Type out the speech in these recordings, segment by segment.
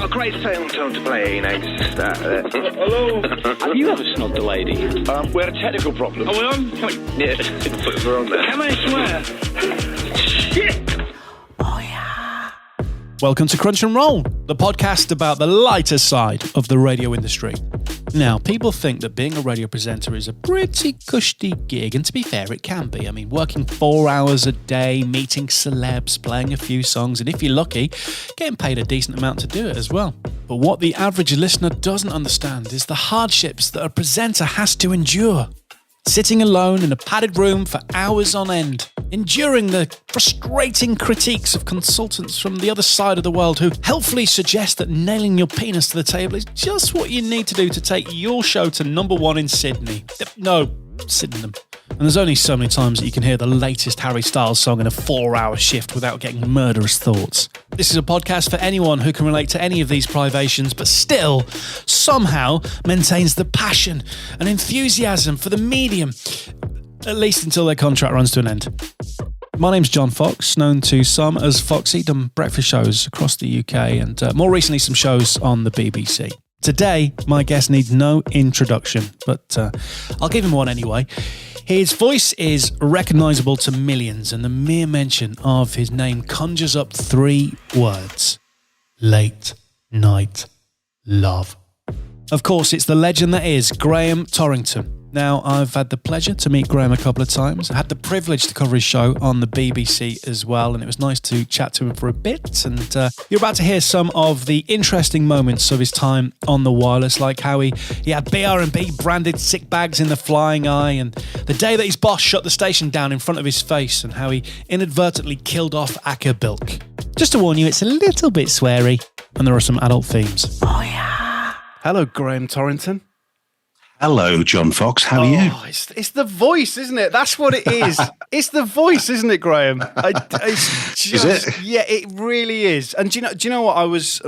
got a great tone to play, you know. Just, Hello? Have you ever snogged a lady? we had a technical problem. Are we on? Yeah, we're on there. Can I swear? Shit! Welcome to Crunch and Roll, the podcast about the lighter side of the radio industry. Now, people think that being a radio presenter is a pretty cushy gig, and to be fair, it can be. I mean, working 4 hours a day, meeting celebs, playing a few songs, and if you're lucky, getting paid a decent amount to do it as well. But what the average listener doesn't understand is the hardships that a presenter has to endure. Sitting alone in a padded room for hours on end, enduring the frustrating critiques of consultants from the other side of the world who helpfully suggest that nailing your penis to the table is just what you need to do to take your show to number one in Sydney. No, Sydenham. And there's only so many times that you can hear the latest Harry Styles song in a 4-hour shift without getting murderous thoughts. This is a podcast for anyone who can relate to any of these privations, but still, somehow, maintains the passion and enthusiasm for the medium, at least until their contract runs to an end. My name's John Fox, known to some as Foxy, done breakfast shows across the UK and more recently some shows on the BBC. Today, my guest needs no introduction, but I'll give him one anyway. His voice is recognisable to millions, and the mere mention of his name conjures up 3 words. Late Night Love. Of course, it's the legend that is Graham Torrington. Now, I've had the pleasure to meet Graham a couple of times. I had the privilege to cover his show on the BBC as well, and it was nice to chat to him for a bit. And you're about to hear some of the interesting moments of his time on the wireless, like how he had BR&B branded sick bags in the flying eye, and the day that his boss shut the station down in front of his face, and how he inadvertently killed off Acker Bilk. Just to warn you, it's a little bit sweary, and there are some adult themes. Oh, yeah. Hello, Graham Torrington. Hello, John Fox. How are you? It's the voice, isn't it? That's what it is. It's the voice, isn't it, Graham? Is it? Yeah, it really is. And do you know what? I was,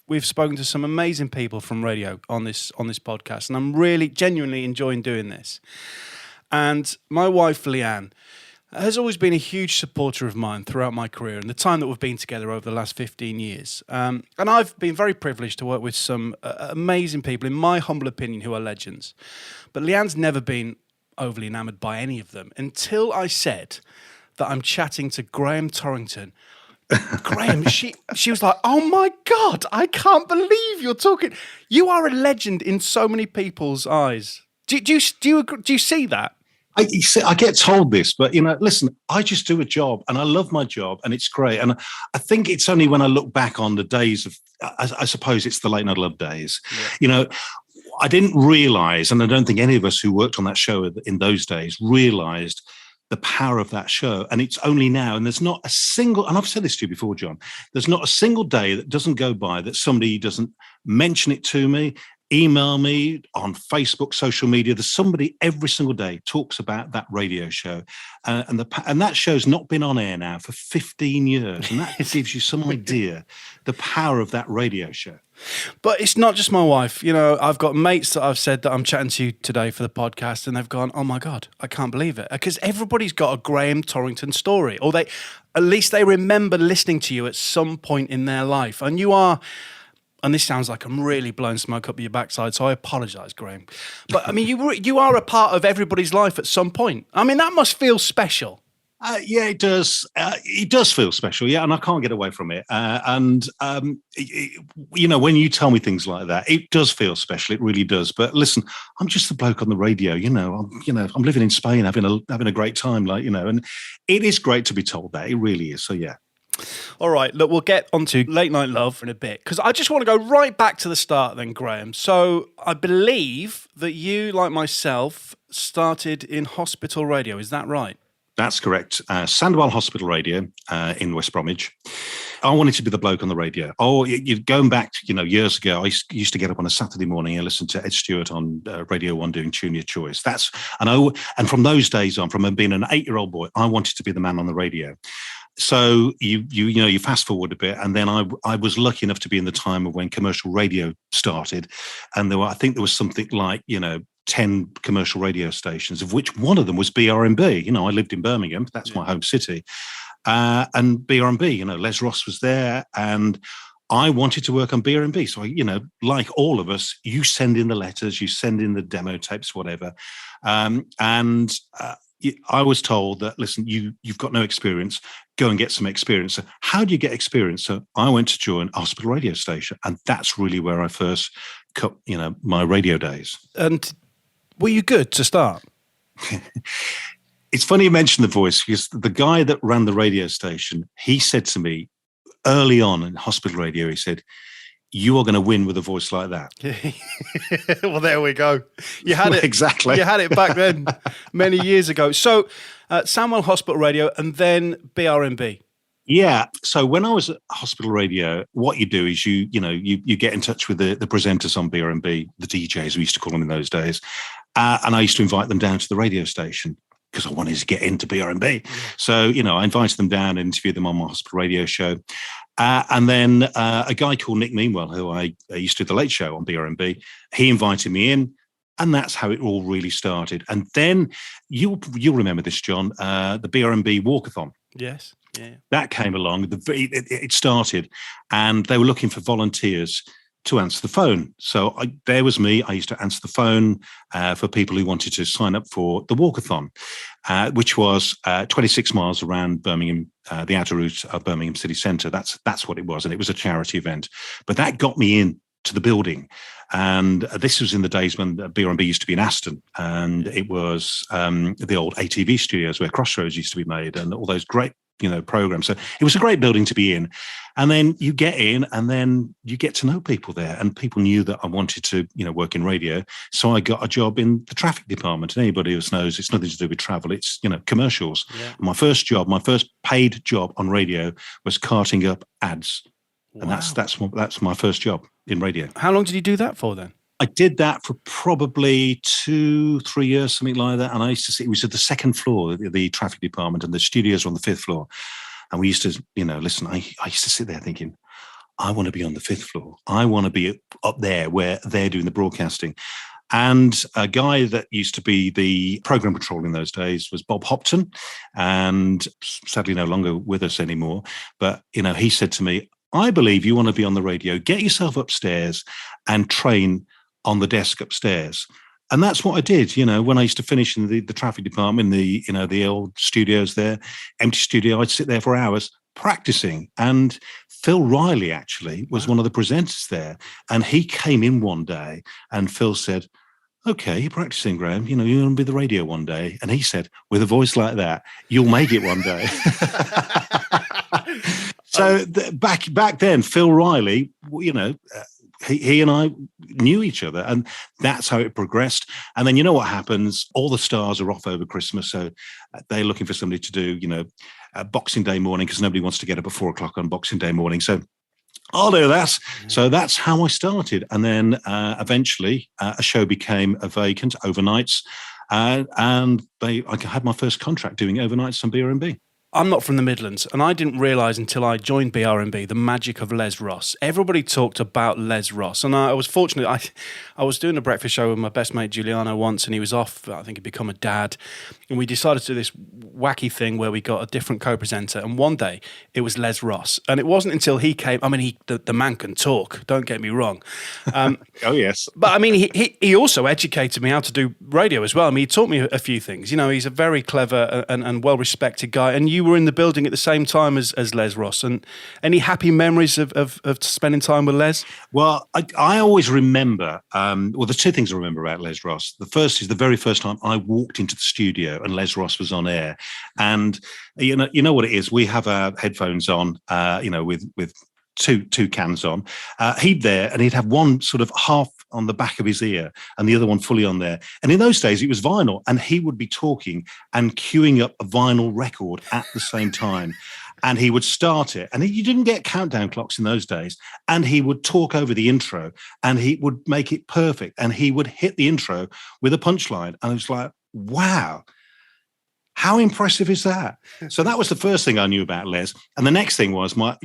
we've spoken to some amazing people from radio on this podcast, and I'm really genuinely enjoying doing this. And my wife, Leanne, has always been a huge supporter of mine throughout my career and the time that we've been together over the last 15 years. And I've been very privileged to work with some amazing people, in my humble opinion, who are legends. But Leanne's never been overly enamoured by any of them until I said that I'm chatting to Graham Torrington. Graham, she was like, "Oh my God, I can't believe you're talking. You are a legend in so many people's eyes." Do you see that? I get told this, but, listen, I just do a job and I love my job and it's great. And I think it's only when I look back on the days of, I suppose it's the Late Night Love days, I didn't realise, and I don't think any of us who worked on that show in those days realised the power of that show. And it's only now, and there's not a single, and I've said this to you before, John, there's not a single day that doesn't go by that somebody doesn't mention it to me, email me on Facebook, social media. There's somebody every single day talks about that radio show, and that show's not been on air now for 15 years, and that gives you some idea the power of that radio show. But it's not just my wife. I've got mates that I've said that I'm chatting to you today for the podcast, and they've gone, "Oh my God, I can't believe it," because everybody's got a Graham Torrington story, or at least they remember listening to you at some point in their life, and you are. And this sounds like I'm really blowing smoke up your backside, so I apologise, Graham. But, I mean, you are a part of everybody's life at some point. I mean, that must feel special. Yeah, it does. It does feel special, yeah, and I can't get away from it. When you tell me things like that, it does feel special. It really does. But listen, I'm just the bloke on the radio. I'm living in Spain, having a great time, and it is great to be told that. It really is. So yeah. All right, look, we'll get onto Late Night Love in a bit, because I just want to go right back to the start then, Graham. So I believe that you, like myself, started in hospital radio. Is that right? That's correct. Sandwell Hospital Radio in West Bromwich. I wanted to be the bloke on the radio. You're going back to, years ago, I used to get up on a Saturday morning and listen to Ed Stewart on Radio 1 doing Tune Your Choice. And from those days on, from being an 8-year-old boy, I wanted to be the man on the radio. So you fast forward a bit, and then I was lucky enough to be in the time of when commercial radio started, and I think there was something like 10 commercial radio stations, of which one of them was BR&B. I lived in Birmingham, that's my home city, and BR&B. Les Ross was there, and I wanted to work on B. So, like all of us, you send in the letters, you send in the demo tapes, whatever. I was told that, listen, you've got no experience, go and get some experience. So how do you get experience? So I went to join a hospital radio station, and that's really where I first cut, my radio days. And were you good to start? It's funny you mention the voice, because the guy that ran the radio station, he said to me early on in hospital radio, he said, "You are going to win with a voice like that." Well, there we go. You had it. Exactly. You had it back then, many years ago. So Sandwell Hospital Radio and then BRMB. Yeah. So when I was at hospital radio, what you do is you get in touch with the presenters on BRMB, the DJs, we used to call them in those days. And I used to invite them down to the radio station because I wanted to get into BRMB. Yeah. So, I invited them down and interviewed them on my hospital radio show. And then a guy called Nick Meanwell, who I used to do the Late Show on BRMB, he invited me in, and that's how it all really started. And then you'll remember this, John, the BRMB Walkathon. Yes. Yeah. That came along. It started, and they were looking for volunteers to answer the phone. So there was me. I used to answer the phone for people who wanted to sign up for the Walkathon, which was 26 miles around Birmingham, the outer route of Birmingham city centre. That's what it was, and it was a charity event. But that got me in to the building, and this was in the days when BRMB used to be in Aston, and it was the old ATV studios where Crossroads used to be made, and all those great programs. So it was a great building to be in. And then you get in, and then you get to know people there, and people knew that I wanted to, work in radio. So I got a job in the traffic department. And anybody else knows it's nothing to do with travel. It's, commercials. Yeah. My first paid job on radio was carting up ads. Wow. And that's my first job in radio. How long did you do that for then? I did that for probably 2-3 years, something like that. And I used to see, it was at the second floor, the traffic department, and the studios were on the fifth floor. And we used to, listen, I used to sit there thinking, I want to be on the fifth floor. I want to be up there where they're doing the broadcasting. And a guy that used to be the program control in those days was Bob Hopton, and sadly no longer with us anymore. But, he said to me, I believe you want to be on the radio. Get yourself upstairs and train on the desk upstairs. And that's what I did, when I used to finish in the traffic department, the old studios there, empty studio, I'd sit there for hours practicing. And Phil Riley actually was one of the presenters there. And he came in one day, and Phil said, "Okay, you're practicing, Graham. You're going to be the radio one day." And he said, "With a voice like that, you'll make it one day." So back then, Phil Riley, he and I knew each other, and that's how it progressed. And then what happens? All the stars are off over Christmas, so they're looking for somebody to do, Boxing Day morning, because nobody wants to get up at 4:00 on Boxing Day morning. So I'll do that. So that's how I started. And then eventually a show became vacant overnights, and I had my first contract doing overnights on BRMB. I'm not from the Midlands, and I didn't realise until I joined BRMB the magic of Les Ross. Everybody talked about Les Ross, and I was fortunate. I was doing a breakfast show with my best mate Giuliano once, and he was off. I think he'd become a dad, and we decided to do this wacky thing where we got a different co-presenter, and one day it was Les Ross, and it wasn't until he came. I mean, the man can talk. Don't get me wrong. Oh yes, but I mean, he also educated me how to do radio as well. I mean, he taught me a few things. He's a very clever and well-respected guy, and you were in the building at the same time as Les Ross. And any happy memories of spending time with Les? Well, I always remember, there's two things I remember about Les Ross. The first is the very first time I walked into the studio and Les Ross was on air. And you know what it is? We have our headphones on, with two cans on. He'd have one sort of half on the back of his ear and the other one fully on there. And in those days, it was vinyl, and he would be talking and queuing up a vinyl record at the same time. And he would start it. And you didn't get countdown clocks in those days. And he would talk over the intro, and he would make it perfect. And he would hit the intro with a punchline. And I was like, wow, how impressive is that? So that was the first thing I knew about Les. And the next thing was my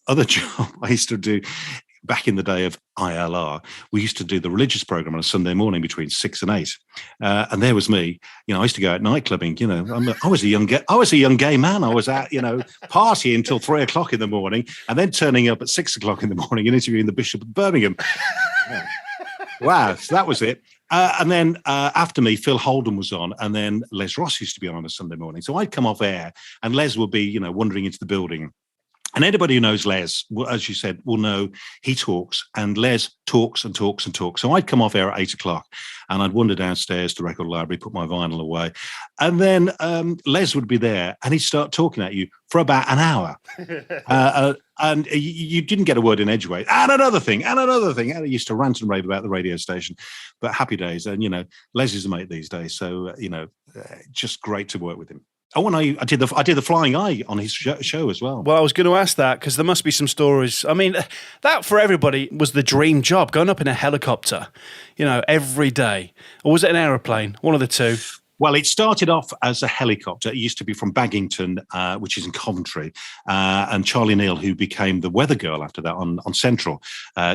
other job I used to do back in the day of ILR, we used to do the religious program on a Sunday morning between 6 and 8. And there was me, I used to go out night clubbing, I was a young gay man. I was out, partying until 3 o'clock in the morning and then turning up at 6 o'clock in the morning and interviewing the Bishop of Birmingham. Wow, so that was it. And then after me, Phil Holden was on, and then Les Ross used to be on a Sunday morning. So I'd come off air, and Les would be, wandering into the building. And anybody who knows Les, as you said, will know he talks, and Les talks and talks and talks. So I'd come off air at 8 o'clock, and I'd wander downstairs to the record library, put my vinyl away, and then Les would be there, and he'd start talking at you for about an hour. And you didn't get a word in edgewise. And another thing. And he used to rant and rave about the radio station. But happy days. And, Les is a mate these days. So, just great to work with him. Oh, and I did the flying eye on his show as well. Well, I was going to ask that because there must be some stories. I mean, that for everybody was the dream job, going up in a helicopter, every day. Or was it an aeroplane? One of the two. Well, it started off as a helicopter. It used to be from Baggington, which is in Coventry. And Charlie Neal, who became the weather girl after that on Central,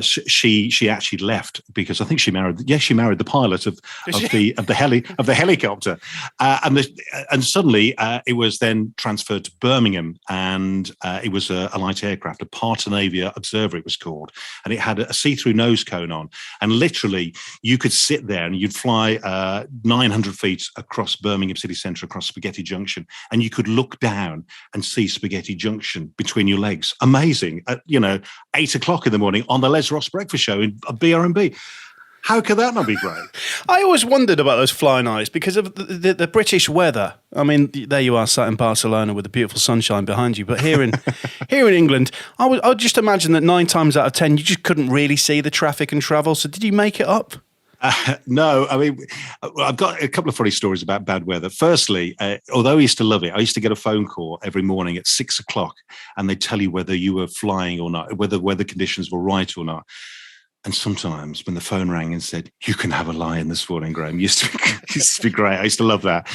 she actually left because I think she married the pilot of the helicopter. And suddenly it was then transferred to Birmingham, and it was a light aircraft, a Partenavia Observer it was called, and it had a see-through nose cone on, and literally you could sit there and you'd fly 900 feet across Birmingham city centre, across Spaghetti Junction, and you could look down and see Spaghetti Junction between your legs. Amazing. At 8 o'clock in the morning on the Les Ross Breakfast Show in BRMB. How could that not be great? I always wondered about those flying eyes because of the British weather. I mean, there you are sat in Barcelona with the beautiful sunshine behind you. But here in England, I would just imagine that 9 times out of 10, you just couldn't really see the traffic and travel. So did you make it up? No, I mean, I've got a couple of funny stories about bad weather. Firstly, although I used to love it, I used to get a phone call every morning at 6 o'clock and they'd tell you whether you were flying or not, whether weather conditions were right or not. And sometimes when the phone rang and said, "You can have a lie-in this morning, Graham," used to be great. I used to love that.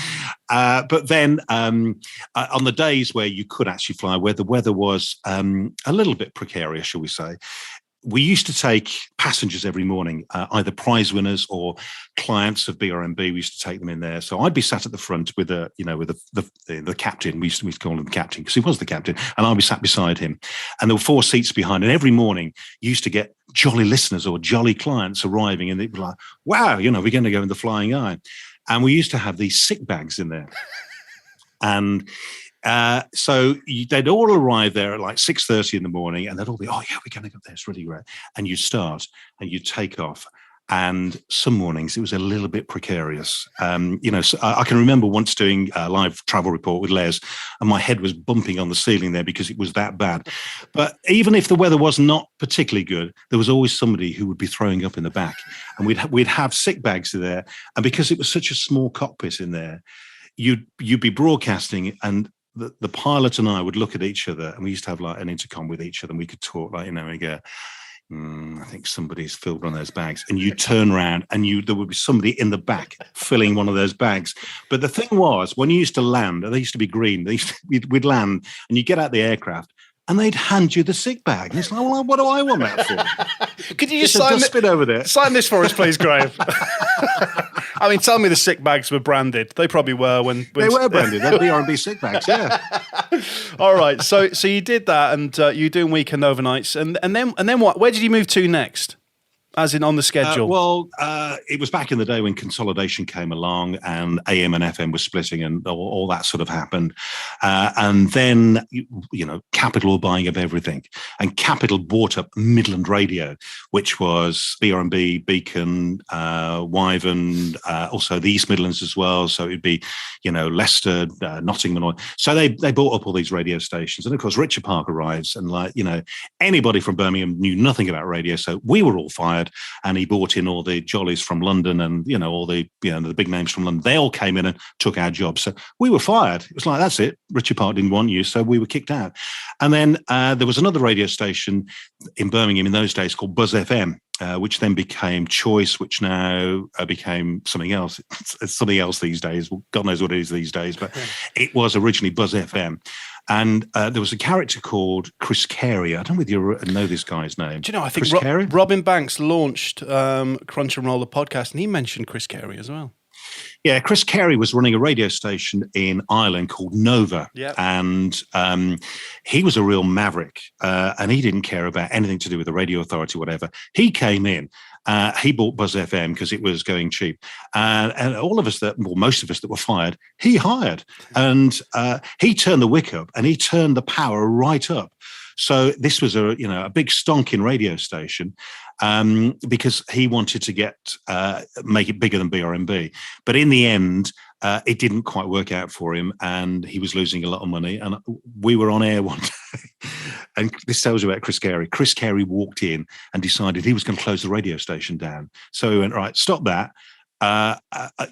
But then on the days where you could actually fly, where the weather was a little bit precarious, shall we say, we used to take passengers every morning, either prize winners or clients of BRMB. We used to take them in there. So I'd be sat at the front with the captain. We used to call him the captain because he was the captain, and I'd be sat beside him. And there were 4 seats behind. And every morning, you used to get jolly listeners or jolly clients arriving, and they'd be like, "Wow, we're going to go in the flying eye." And we used to have these sick bags in there, and so they'd all arrive there at like 6:30 in the morning, and they'd all be, "Oh yeah, we're going to go there. It's really great." And you start and you take off. And some mornings it was a little bit precarious. So I can remember once doing a live travel report with Les, and my head was bumping on the ceiling there because it was that bad. But even if the weather was not particularly good, there was always somebody who would be throwing up in the back, and we'd have sick bags there. And because it was such a small cockpit in there, you'd be broadcasting, and the pilot and I would look at each other, and we used to have like an intercom with each other, and we could talk we go, "I think somebody's filled one of those bags." And you turn around and there would be somebody in the back filling one of those bags. But the thing was, when you used to land, they used to be green, we'd land and you get out the aircraft and they'd hand you the sick bag. And it's like, well, what do I want that for? Could you just sign this for us, please, Graham? I mean, tell me the sick bags were branded. They probably were when they were branded. They're BRB sick bags, yeah. All right, so you did that, and you were doing weekend overnights, and then what? Where did you move to next? As in on the schedule? It was back in the day when consolidation came along and AM and FM was splitting and all that sort of happened. And then, Capital buying up everything. And Capital bought up Midland Radio, which was BRMB, Beacon, Wyvern, also the East Midlands as well. So it'd be, Leicester, Nottingham. So they bought up all these radio stations. And of course, Richard Park arrives and anybody from Birmingham knew nothing about radio. So we were all fired. And he brought in all the jollies from London and, all the big names from London. They all came in and took our jobs. So we were fired. It was like, that's it. Richard Park didn't want you. So we were kicked out. And then there was another radio station in Birmingham in those days called Buzz FM, which then became Choice, which now became something else. It's something else these days. Well, God knows what it is these days. But it was originally Buzz FM. And there was a character called Chris Carey. I don't know whether you know this guy's name. Do you know, I think Chris Carey? Robin Banks launched Crunch and Roll, the podcast, and he mentioned Chris Carey as well. Yeah, Chris Carey was running a radio station in Ireland called Nova. Yep. And he was a real maverick, and he didn't care about anything to do with the radio authority, whatever. He came in. He bought Buzz FM because it was going cheap. And all of us most of us that were fired, he hired. And he turned the wick up and he turned the power right up. So this was a big stonking radio station because he wanted to make it bigger than BRMB. But in the end, it didn't quite work out for him, and he was losing a lot of money. And we were on air one day, and this tells you about Chris Carey. Chris Carey walked in and decided he was going to close the radio station down. So he went, right, stop that.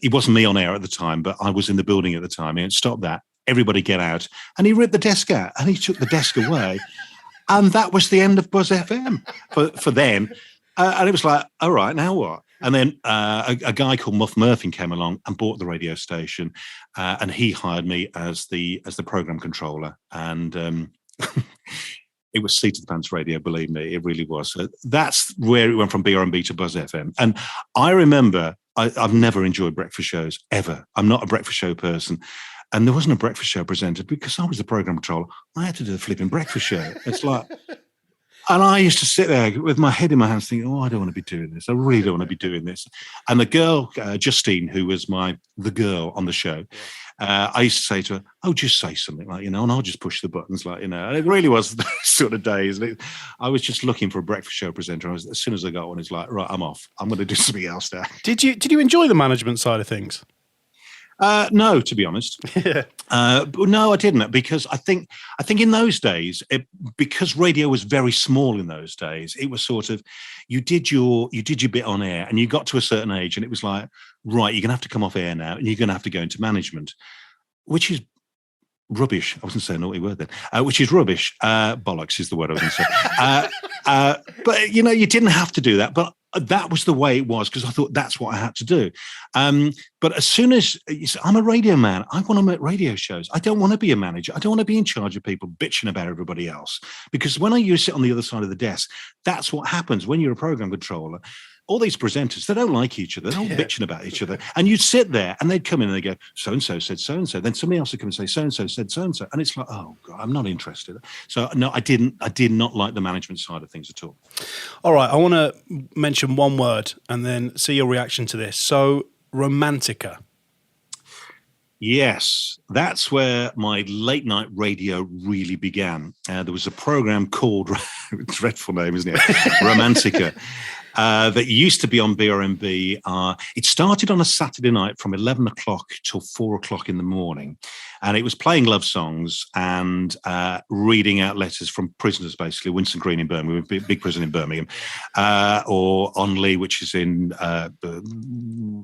It wasn't me on air at the time, but I was in the building at the time. He went, stop that. Everybody get out. And he ripped the desk out, and he took the desk away. And that was the end of Buzz FM for then. And it was like, all right, now what? And then a guy called Muff Murphy came along and bought the radio station, and he hired me as the program controller. And it was seat of the pants radio, believe me, it really was. So that's where it went from BRMB to Buzz FM. And I remember I've never enjoyed breakfast shows ever. I'm not a breakfast show person. And there wasn't a breakfast show presented because I was the program controller. I had to do the flipping breakfast show. It's like, and I used to sit there with my head in my hands thinking, I don't want to be doing this. I really don't want to be doing this. And the girl, Justine, who was the girl on the show, I used to say to her, just say something like, and I'll just push the buttons and it really was those sort of days. I was just looking for a breakfast show presenter. As soon as I got one, it's like, right, I'm off. I'm going to do something else now. Did you enjoy the management side of things? No, to be honest. Yeah. No, I didn't, because I think in those days, because radio was very small in those days, it was sort of you did your bit on air, and you got to a certain age, and it was like, right, you're gonna have to come off air now, and you're gonna have to go into management, which is rubbish. I wasn't saying a naughty word then. Which is rubbish. Bollocks is the word I was going to say. But you didn't have to do that, but that was the way it was, because I thought that's what I had to do. But as soon as I'm a radio man, I want to make radio shows. I don't want to be a manager. I don't want to be in charge of people bitching about everybody else. Because when you sit on the other side of the desk, that's what happens when you're a program controller. All these presenters, they don't like each other. They're all bitching about each other. And you'd sit there and they'd come in and they go, so-and-so said so-and-so. Then somebody else would come and say, so-and-so said so-and-so. And it's like, oh, God, I'm not interested. So, no, I did not like the management side of things at all. All right, I want to mention one word and then see your reaction to this. So, Romantica. Yes, that's where my late night radio really began. There was a program called, dreadful name, isn't it? Romantica. That used to be on BRMB. It started on a Saturday night from 11 o'clock till 4 o'clock in the morning. And it was playing love songs and reading out letters from prisoners, basically. Winston Green in Birmingham, big prison in Birmingham. Or Onley, which is in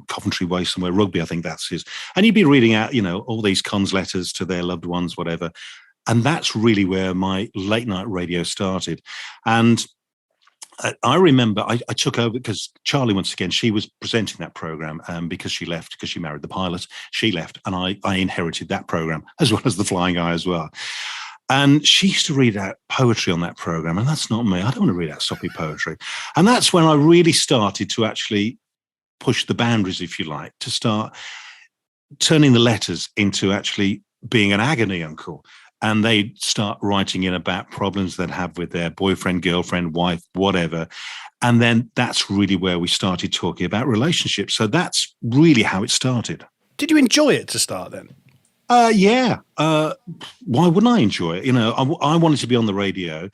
Coventry Way somewhere, Rugby, I think that's his. And you'd be reading out, all these cons letters to their loved ones, whatever. And that's really where my late night radio started. And I remember I took over because Charlie, once again, she was presenting that program because she left, because she married the pilot. She left, and I inherited that program as well as the Flying Eye as well. And she used to read out poetry on that program, and that's not me. I don't want to read out soppy poetry. And that's when I really started to actually push the boundaries, if you like, to start turning the letters into actually being an agony uncle. And they start writing in about problems they'd have with their boyfriend, girlfriend, wife, whatever. And then that's really where we started talking about relationships. So that's really how it started. Did you enjoy it to start then? Yeah. Why wouldn't I enjoy it? I wanted to be on the radio.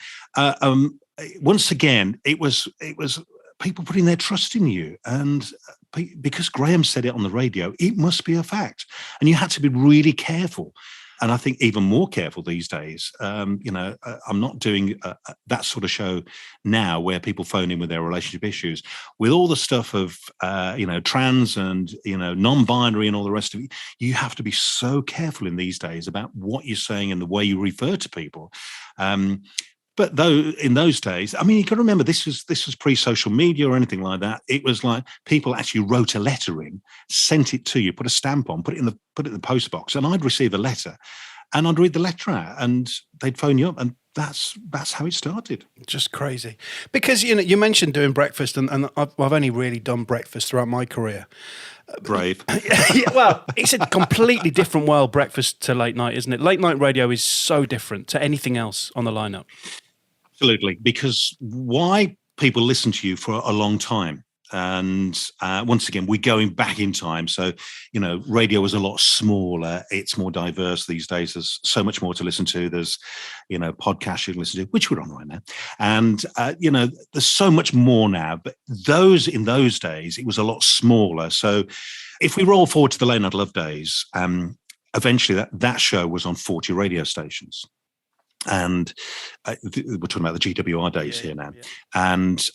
Once again, it was people putting their trust in you. And because Graham said it on the radio, it must be a fact. And you had to be really careful. And I think even more careful these days. I'm not doing that sort of show now where people phone in with their relationship issues. With all the stuff of, trans and, non-binary and all the rest of it, you have to be so careful in these days about what you're saying and the way you refer to people. But though in those days, I mean, you got to remember this was pre-social media or anything like that. It was like people actually wrote a letter in, sent it to you, put a stamp on, put it in the post box, and I'd receive a letter. and I'd read the letter out, and they'd phone you up, and that's how it started. Just crazy. Because you mentioned doing breakfast, and I've only really done breakfast throughout my career. Brave. Yeah, well, it's a completely different world, breakfast to late night, isn't it? Late night radio is so different to anything else on the lineup. Absolutely, because why people listen to you for a long time. And once again, we're going back in time. So, radio was a lot smaller. It's more diverse these days. There's so much more to listen to. There's, podcasts you can listen to, which we're on right now. And, there's so much more now. But in those days, it was a lot smaller. So if we roll forward to the Late Night Love days, eventually that show was on 40 radio stations. And we're talking about the GWR days here now. Yeah. And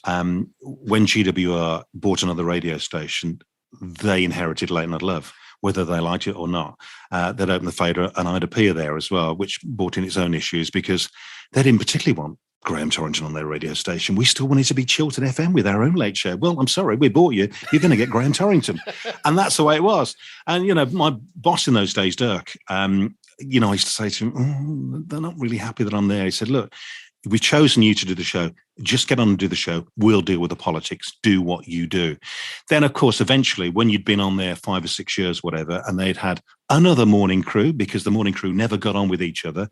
when GWR bought another radio station, they inherited Late Night Love, whether they liked it or not. They'd opened the fader, and I'd appear there as well, which brought in its own issues because they didn't particularly want Graham Torrington on their radio station. We still wanted to be Chiltern FM with our own late show. Well, I'm sorry, we bought you. You're going to get Graham Torrington. And that's the way it was. And, my boss in those days, Dirk, I used to say to him, they're not really happy that I'm there. He said, look, we've chosen you to do the show. Just get on and do the show. We'll deal with the politics. Do what you do. Then, of course, eventually, when you'd been on there 5 or 6 years, whatever, and they'd had another morning crew because the morning crew never got on with each other,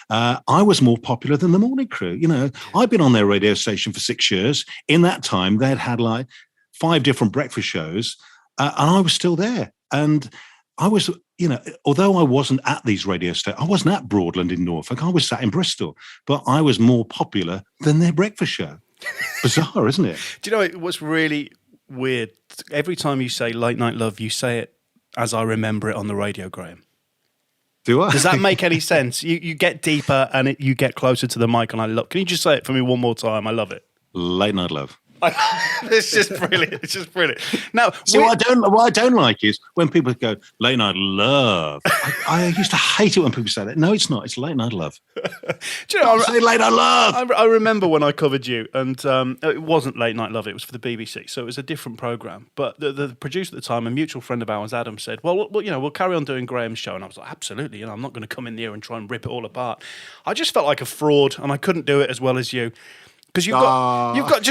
I was more popular than the morning crew. I'd been on their radio station for 6 years. In that time, they'd had like 5 different breakfast shows, and I was still there. And I was, although I wasn't at these radio stations, I wasn't at Broadland in Norfolk, I was sat in Bristol, but I was more popular than their breakfast show. Bizarre, isn't it? Do you know what's really weird? Every time you say Late Night Love, you say it as I remember it on the radio, Graham. Do I? Does that make any sense? You get deeper and you get closer to the mic, and I love. Can you just say it for me one more time? I love it. Late Night Love. It's just brilliant. It's just brilliant. Now, so what I don't like is when people go Late Night Love. I used to hate it when people say that. No, it's not. It's Late Night Love. Do you know? Say Late Night Love. I remember when I covered you, and it wasn't Late Night Love. It was for the BBC, so it was a different program. But the producer at the time, a mutual friend of ours, Adam, said, "Well, we'll carry on doing Graham's show." And I was like, "Absolutely. I'm not going to come in there and try and rip it all apart." I just felt like a fraud, and I couldn't do it as well as you. Because you've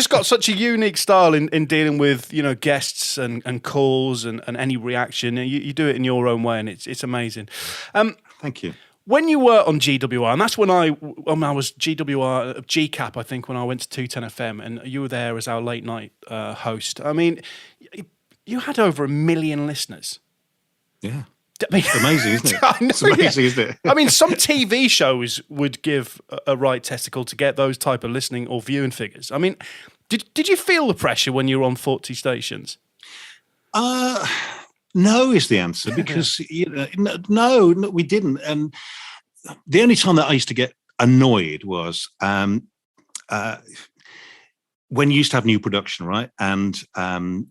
got such a unique style in dealing with I and calls and any reaction. You do it in your own way, and it's amazing. Thank you. When you were on GWR, and that's when I was GWR GCAP, I think, when I went to 210 FM, and you were there as our late night host. I mean, you had over 1 million listeners. Yeah. It's amazing, isn't it? It's amazing, isn't it? I mean, some TV shows would give a right testicle to get those type of listening or viewing figures. I mean, did you feel the pressure when you were on 40 stations? No is the answer, because no, we didn't. And the only time that I used to get annoyed was when you used to have new production, right? And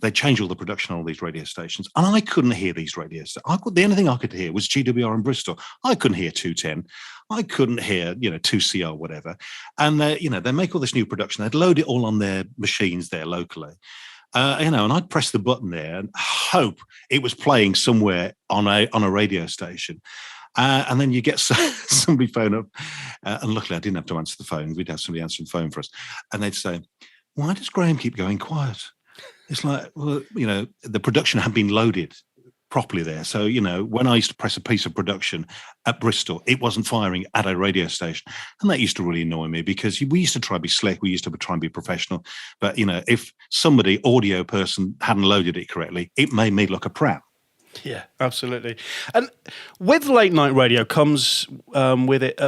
they changed all the production on all these radio stations. And I couldn't hear these radio stations. The only thing I could hear was GWR in Bristol. I couldn't hear 210. I couldn't hear, 2CR, whatever. And, they make all this new production. They'd load it all on their machines there locally. And I'd press the button there and hope it was playing somewhere on a radio station. And then you get somebody phone up. And luckily I didn't have to answer the phone. We'd have somebody answering the phone for us. And they'd say, why does Graham keep going quiet? It's like, well, the production had been loaded properly there. So, when I used to press a piece of production at Bristol, it wasn't firing at a radio station. And that used to really annoy me, because we used to try to be slick. We used to try and be professional. But, if somebody, audio person, hadn't loaded it correctly, it made me look a prat. Yeah, absolutely. And with late night radio comes with it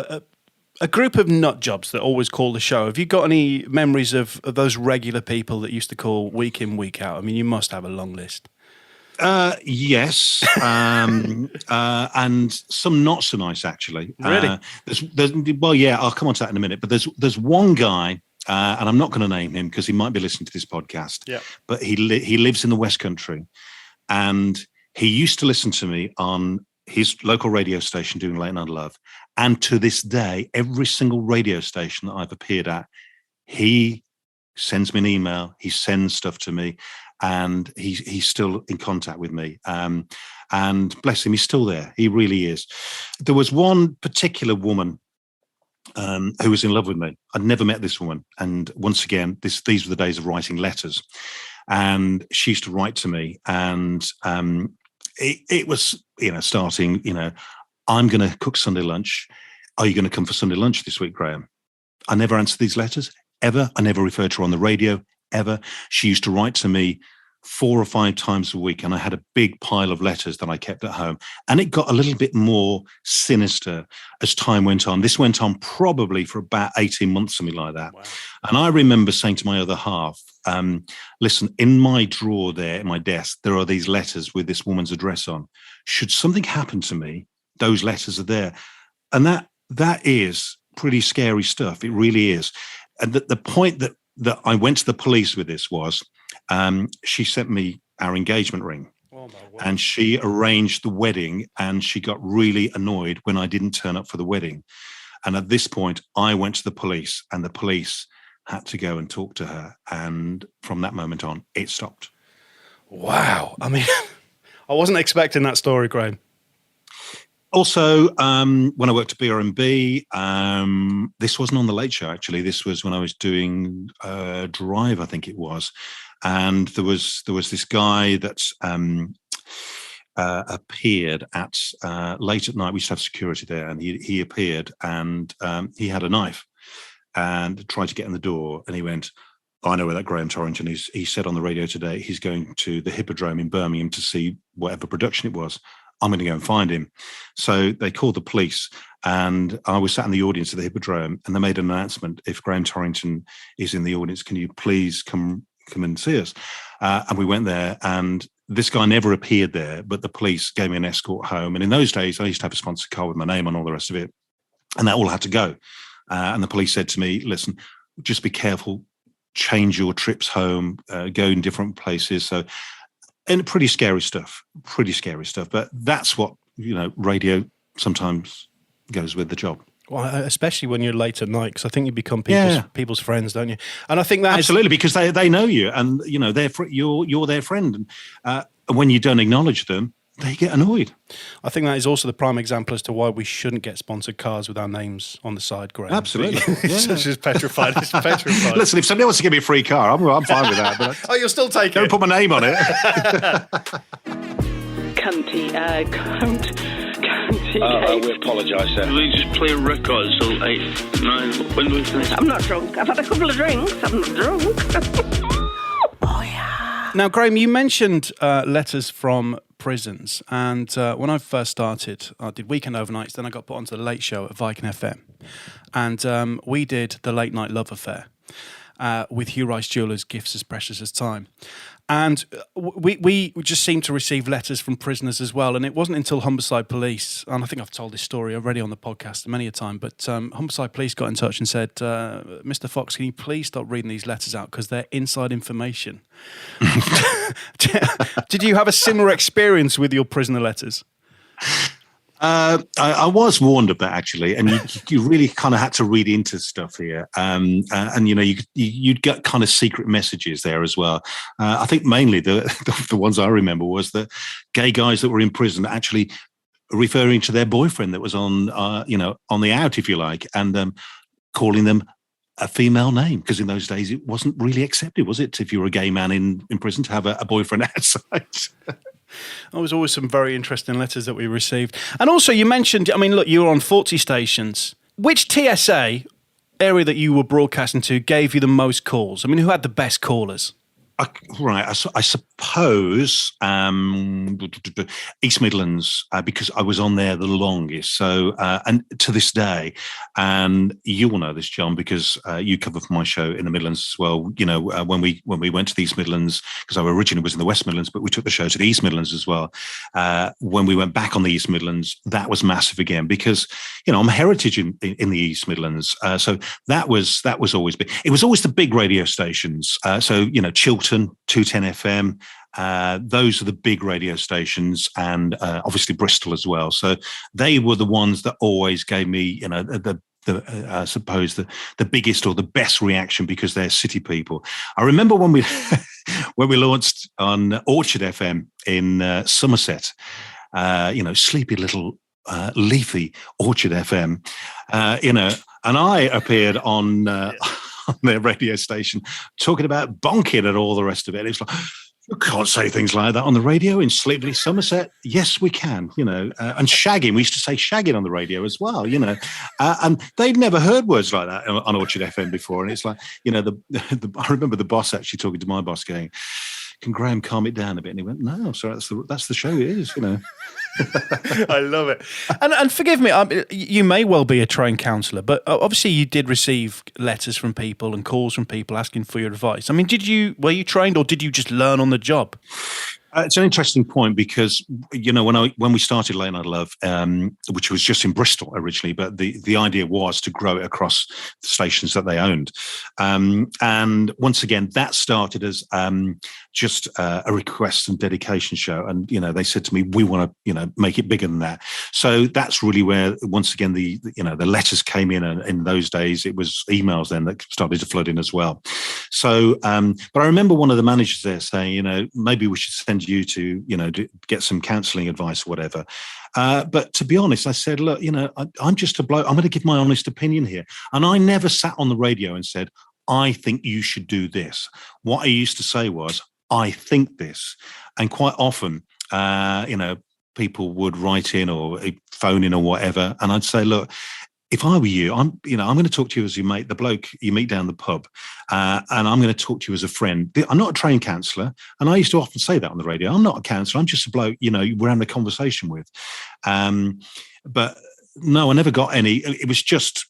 a group of nut jobs that always call the show. Have you got any memories of those regular people that used to call week in, week out? I mean, you must have a long list. Yes, and some not so nice, actually. Really? I'll come on to that in a minute. But there's one guy, and I'm not going to name him because he might be listening to this podcast. Yeah. But he lives in the West Country, and he used to listen to me on his local radio station doing Late Night Love. And to this day, every single radio station that I've appeared at, he sends me an email. He sends stuff to me. and he's still in contact with me. And bless him, he's still there. He really is. There was one particular woman who was in love with me. I'd never met this woman. And once again, these were the days of writing letters. And she used to write to me, and it was, starting, I'm going to cook Sunday lunch. Are you going to come for Sunday lunch this week, Graham? I never answered these letters, ever. I never referred to her on the radio, ever. She used to write to me 4 or 5 times a week, and I had a big pile of letters that I kept at home. And it got a little bit more sinister as time went on. This went on probably for about 18 months, something like that. Wow. And I remember saying to my other half, listen, in my drawer there, in my desk, there are these letters with this woman's address on. Should something happen to me, those letters are there. And that is pretty scary stuff. It really is. And the point that I went to the police with this was, she sent me our engagement ring. Oh, and she arranged the wedding, and she got really annoyed when I didn't turn up for the wedding. And at this point, I went to the police, and the police had to go and talk to her. And from that moment on, it stopped. Wow. I mean, I wasn't expecting that story, Graham. Also, when I worked at BRMB, this wasn't on the Late Show, actually. This was when I was doing Drive, I think it was. And there was this guy that appeared at late at night. We used to have security there, and he appeared, and he had a knife and tried to get in the door. And he went, I know where that Graham Torrington is. He said on the radio today he's going to the Hippodrome in Birmingham to see whatever production it was. I'm going to go and find him. So they called the police, and I was sat in the audience at the Hippodrome, and they made an announcement. If Graham Torrington is in the audience, can you please come and see us? And we went there, and this guy never appeared there, but the police gave me an escort home. And in those days, I used to have a sponsored car with my name on, all the rest of it. And that all had to go. And the police said to me, listen, just be careful, change your trips home, go in different places. So, and pretty scary stuff. But that's what, radio sometimes goes with the job. Well, especially when you're late at night, because I think you become people's friends, don't you? And I think that absolutely, because they know you, and you're their friend. And when you don't acknowledge them, they get annoyed. I think that is also the prime example as to why we shouldn't get sponsored cars with our names on the side, Graham. Absolutely. It's just petrified. It's petrified. Listen, if somebody wants to give me a free car, I'm fine with that. But oh, you'll still take it? Don't put my name on it. Cunty. We apologise, sir. We just play records till 8, 9, when we finish. I'm not drunk. I've had a couple of drinks. I'm not drunk. Oh, yeah. Now, Graham, you mentioned letters from prisons. And when I first started, I did weekend overnights. Then I got put onto the Late Show at Viking FM. And we did the Late Night Love Affair with Hugh Rice Jewellers' Gifts as Precious as Time. And we just seemed to receive letters from prisoners as well. And it wasn't until Humberside Police, and I think I've told this story already on the podcast many a time, but Humberside Police got in touch and said, Mr. Fox, can you please stop reading these letters out because they're inside information. Did you have a similar experience with your prisoner letters? I was warned of that, actually, and you really kind of had to read into stuff here, and you'd get kind of secret messages there as well. I think mainly the ones I remember was that gay guys that were in prison actually referring to their boyfriend that was on the out, if you like, and calling them a female name, because in those days it wasn't really accepted, was it, if you were a gay man in prison to have a boyfriend outside? There was always some very interesting letters that we received. And also you mentioned, look, you were on 40 stations. Which TSA area that you were broadcasting to gave you the most calls? Who had the best callers? I suppose East Midlands, because I was on there the longest. So, and to this day, and you will know this, John, because you cover for my show in the Midlands as well. When we went to the East Midlands, because I originally was in the West Midlands, but we took the show to the East Midlands as well. When we went back on the East Midlands, that was massive again, because I'm heritage in the East Midlands. So that was always big. It was always the big radio stations. Chiltern, 210 FM, those are the big radio stations, and obviously Bristol as well. So they were the ones that always gave me, the I suppose the biggest or the best reaction because they're city people. I remember when we when we launched on Orchard FM in Somerset, sleepy little leafy Orchard FM, and I appeared on their radio station talking about bonking and all the rest of it. It's like, you can't say things like that on the radio in sleepy Somerset. Yes, we can, and shagging. We used to say shagging on the radio as well, and they'd never heard words like that on Orchard FM before. And it's like, I remember the boss actually talking to my boss going, can Graham calm it down a bit? And he went, no, sorry, that's the show it is, I love it. And forgive me, you may well be a trained counsellor, but obviously you did receive letters from people and calls from people asking for your advice. I mean, were you trained or did you just learn on the job? It's an interesting point because, when we started Late Night Love, which was just in Bristol originally, but the idea was to grow it across the stations that they owned. And once again, that started as just a request and dedication show. And, they said to me, we want to, make it bigger than that. So that's really where, once again, the letters came in. And in those days, it was emails then that started to flood in as well. So, but I remember one of the managers there saying, maybe we should send you to get some counselling advice or whatever. But to be honest, I said, look, I'm just a bloke. I'm going to give my honest opinion here. And I never sat on the radio and said, I think you should do this. What I used to say was, I think this. And quite often, people would write in or phone in or whatever. And I'd say, look, if I were you, I'm going to talk to you as your mate, the bloke you meet down the pub, and I'm going to talk to you as a friend. I'm not a trained counsellor, and I used to often say that on the radio. I'm not a counsellor. I'm just a bloke, we're having a conversation with. But no, I never got any. It was just,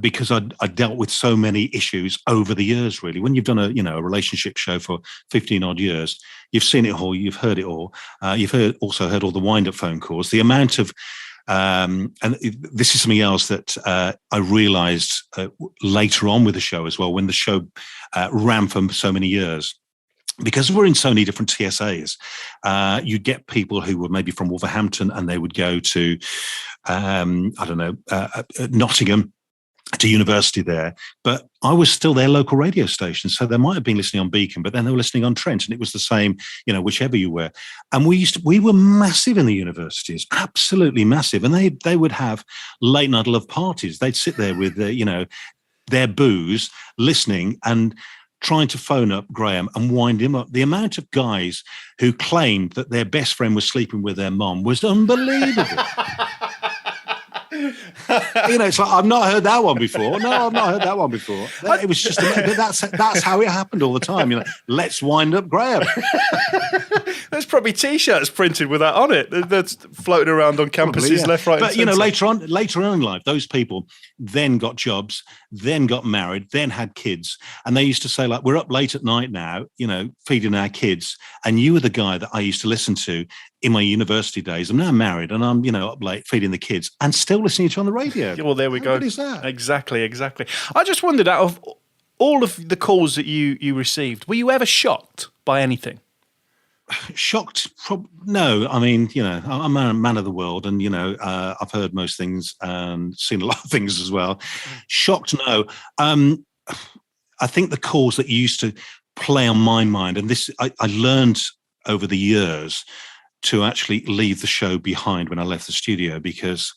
because I dealt with so many issues over the years. Really, when you've done a relationship show for 15 odd years, you've seen it all, you've heard it all. You've also heard all the wind-up phone calls. The amount of and this is something else that I realised later on with the show as well, when the show ran for so many years. Because we're in so many different TSAs, you get people who were maybe from Wolverhampton and they would go to, Nottingham, to university there, but I was still their local radio station. So they might have been listening on Beacon, but then they were listening on Trent, and it was the same, whichever you were. And we were massive in the universities, absolutely massive. And they would have late night love parties. They'd sit there with their booze, listening and trying to phone up Graham and wind him up. The amount of guys who claimed that their best friend was sleeping with their mum was unbelievable. It's like, I've not heard that one before. No, I've not heard that one before. It was just, that's how it happened all the time. Let's wind up Graham. There's probably T-shirts printed with that on it. That's floating around on campuses, left, right, but and centre. later on in life, those people then got jobs, then got married, then had kids, and they used to say, like, we're up late at night now, feeding our kids, and you were the guy that I used to listen to in my university days. I'm now married, and I'm up late feeding the kids, and still listening to you on the radio. Well, there we go. What is that? Exactly. I just wondered, out of all of the calls that you received, were you ever shocked by anything? Shocked? No. I mean, I'm a man of the world, and I've heard most things and seen a lot of things as well. Shocked? No. I think the calls that used to play on my mind, and this I learned over the years to actually leave the show behind when I left the studio, because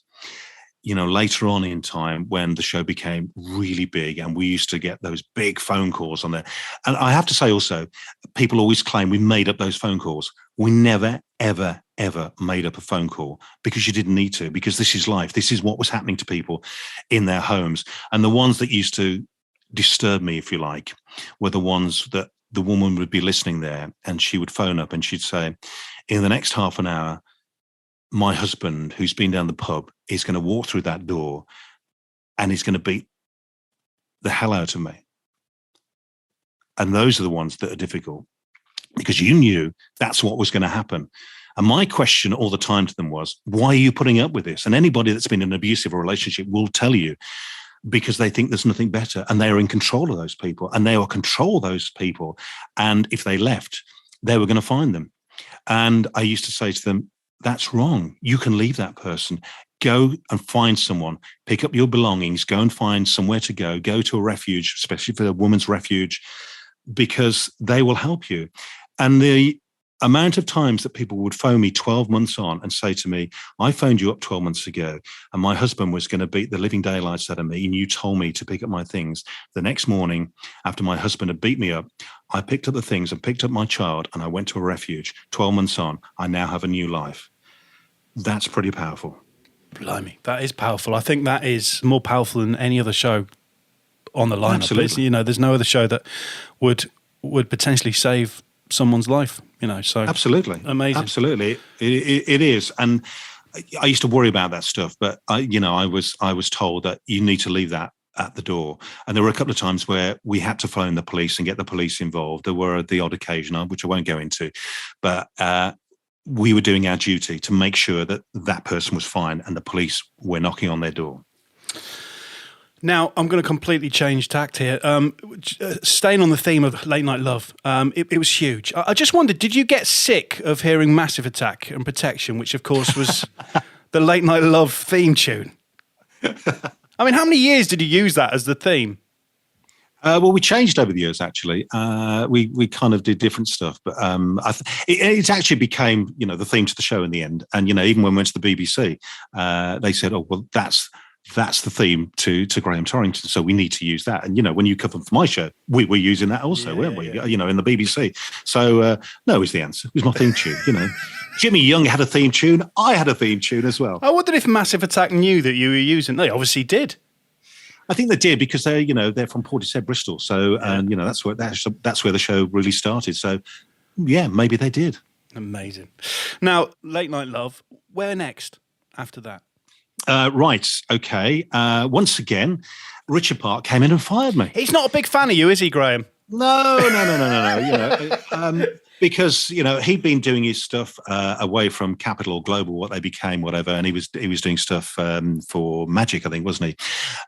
later on in time, when the show became really big and we used to get those big phone calls on there. And I have to say also, people always claim we made up those phone calls. We never, ever, ever made up a phone call, because you didn't need to, because this is life. This is what was happening to people in their homes. And the ones that used to disturb me, if you like, were the ones that the woman would be listening there and she would phone up and she'd say, in the next half an hour, my husband, who's been down the pub, is going to walk through that door and he's going to beat the hell out of me. And those are the ones that are difficult, because you knew that's what was going to happen. And my question all the time to them was, why are you putting up with this? And anybody that's been in an abusive relationship will tell you, because they think there's nothing better, and they are in control of those people, and they will control those people. And if they left, they were going to find them. And I used to say to them, that's wrong. You can leave that person. go and find someone, pick up your belongings, go and find somewhere to go to a refuge, especially for a woman's refuge, because they will help you. And the amount of times that people would phone me 12 months on and say to me, I phoned you up 12 months ago and my husband was going to beat the living daylights out of me and you told me to pick up my things. The next morning, after my husband had beat me up, I picked up the things and picked up my child and I went to a refuge. 12 months on, I now have a new life. That's pretty powerful. Blimey, that is powerful. I think that is more powerful than any other show on the lineup. Absolutely. You know, there's no other show that would potentially save someone's life, you know, so absolutely amazing. Absolutely, it is. And I used to worry about that stuff, but I was told that you need to leave that at the door. And there were a couple of times where we had to phone the police and get the police involved. There were the odd occasion, which I won't go into, but we were doing our duty to make sure that that person was fine and the police were knocking on their door. Now, I'm going to completely change tact here. Staying on the theme of Late Night Love, it was huge. I just wondered, did you get sick of hearing Massive Attack and Protection, which, of course, was the Late Night Love theme tune? I mean, how many years did you use that as the theme? Well, we changed over the years, actually. We kind of did different stuff, but it actually became, the theme to the show in the end. And, even when we went to the BBC, they said, oh, well, that's the theme to Graham Torrington, so we need to use that. And, when you covered for my show, we were using that also, weren't we? Yeah. In the BBC. So, no is the answer. It was my theme tune, Jimmy Young had a theme tune. I had a theme tune as well. I wondered if Massive Attack knew that you were using. They obviously did. I think they did because they're from Portishead, Bristol. So, and that's where the show really started. So, yeah, maybe they did. Amazing. Now, Late Night Love, where next after that? Right. Okay. Once again, Richard Park came in and fired me. He's not a big fan of you, is he, Graham? No. Because he'd been doing his stuff away from Capital Global, what they became, whatever, and he was doing stuff for Magic, I think, wasn't he?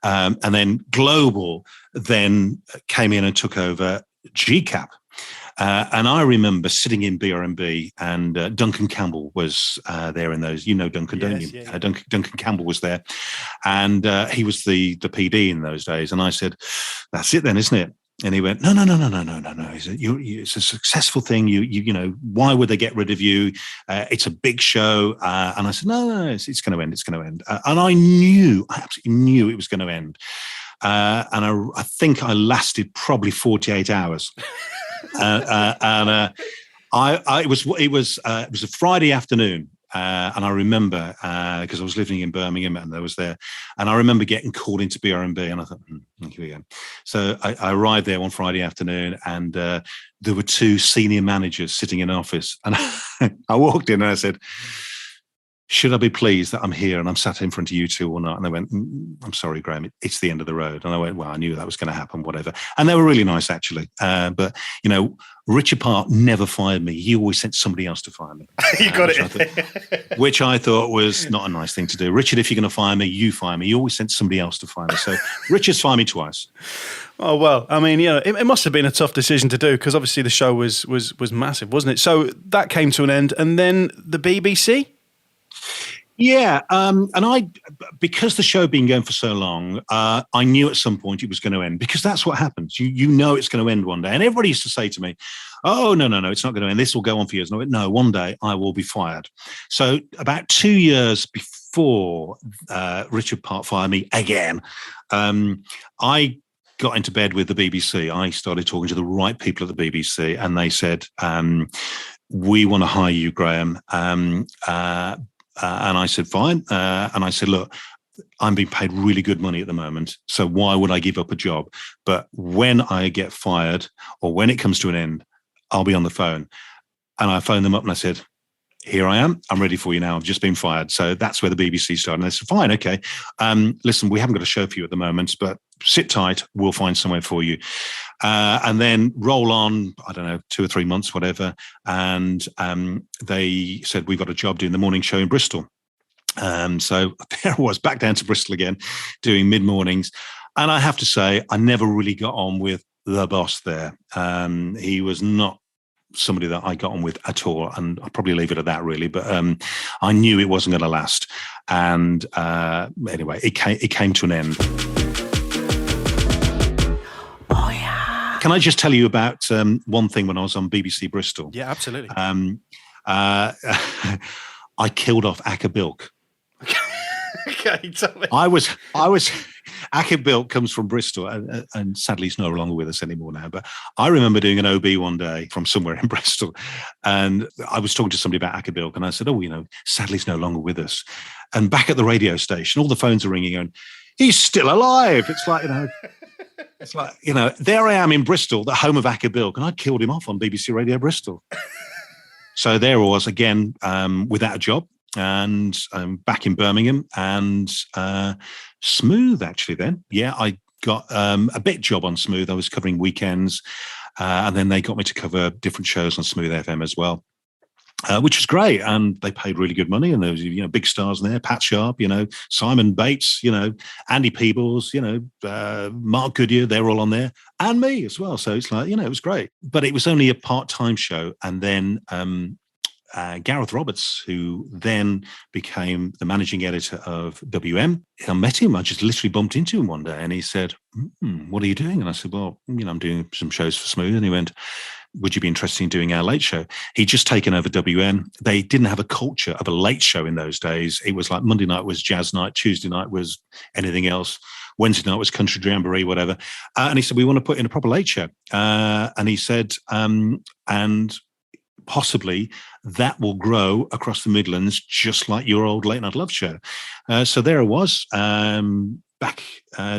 And then Global then came in and took over GCAP. And I remember sitting in BRMB and Duncan Campbell was there in those. Duncan, don't you? Yeah. Duncan Campbell was there. And he was the PD in those days. And I said, that's it then, isn't it? And he went, no. He said, it's a successful thing. You why would they get rid of you? It's a big show. And I said, no, it's going to end. It's going to end. And I absolutely knew it was going to end. And I think I lasted probably 48 hours. It was a Friday afternoon, and I remember because I was living in Birmingham and I was there, and I remember getting called into BRMB, and I thought, here we go. So I arrived there one Friday afternoon, and there were two senior managers sitting in an office, and I walked in and I said, should I be pleased that I'm here and I'm sat in front of you two or not? And they went, I'm sorry, Graham, it's the end of the road. And I went, well, I knew that was going to happen, whatever. And they were really nice, actually. But, Richard Park never fired me. He always sent somebody else to fire me. You got it. Which I thought was not a nice thing to do. Richard, if you're going to fire me, you fire me. He always sent somebody else to fire me. So Richard's fired me twice. Oh, well, I mean, it must have been a tough decision to do because obviously the show was massive, wasn't it? So that came to an end. And then the BBC? Yeah, and because the show had been going for so long, I knew at some point it was going to end because that's what happens. You know it's going to end one day. And everybody used to say to me, oh, no, it's not going to end. This will go on for years. And I went, no, one day I will be fired. So about 2 years before Richard Park fired me again, I got into bed with the BBC. I started talking to the right people at the BBC and they said, we want to hire you, Graham. And I said, fine. And I said, look, I'm being paid really good money at the moment. So why would I give up a job? But when I get fired or when it comes to an end, I'll be on the phone. And I phoned them up and I said, here I am. I'm ready for you now. I've just been fired. So that's where the BBC started. And they said, fine, okay. Listen, we haven't got a show for you at the moment, but sit tight. We'll find somewhere for you. And then roll on, I don't know, 2 or 3 months, whatever. And they said, we've got a job doing the morning show in Bristol. So there I was, back down to Bristol again, doing mid-mornings. And I have to say, I never really got on with the boss there. He was not somebody that I got on with at all, and I'll probably leave it at that, really. But I knew it wasn't going to last, and anyway, it came to an end. Oh, yeah. Can I just tell you about one thing when I was on BBC Bristol? Yeah, absolutely. I killed off Acker Bilk. Okay, tell me. I was Acker Bilk comes from Bristol, and sadly he's no longer with us anymore now. But I remember doing an OB one day from somewhere in Bristol, and I was talking to somebody about Acker Bilk, and I said, "Oh, sadly he's no longer with us." And back at the radio station, all the phones are ringing, and he's still alive. It's like, there I am in Bristol, the home of Acker Bilk, and I'd killed him off on BBC Radio Bristol. So there I was again, without a job, and back in Birmingham, and Smooth actually then. Yeah, I got a bit job on Smooth. I was covering weekends, and then they got me to cover different shows on Smooth FM as well. Which was great, and they paid really good money, and there was big stars in there: Pat Sharp, Simon Bates, Andy Peebles, Mark Goodyear. They were all on there, and me as well. So it's like it was great, but it was only a part-time show. And then Gareth Roberts, who then became the managing editor of WM, I met him. I just literally bumped into him one day, and he said, "What are you doing?" And I said, "Well, I'm doing some shows for Smooth." And he went, "Would you be interested in doing our late show?" He'd just taken over WM. They didn't have a culture of a late show in those days. It was like Monday night was jazz night, Tuesday night was anything else, Wednesday night was country jamboree, whatever. And he said, "We want to put in a proper late show." And he said, and possibly that will grow across the Midlands, just like your old Late Night Love show. So there I was, back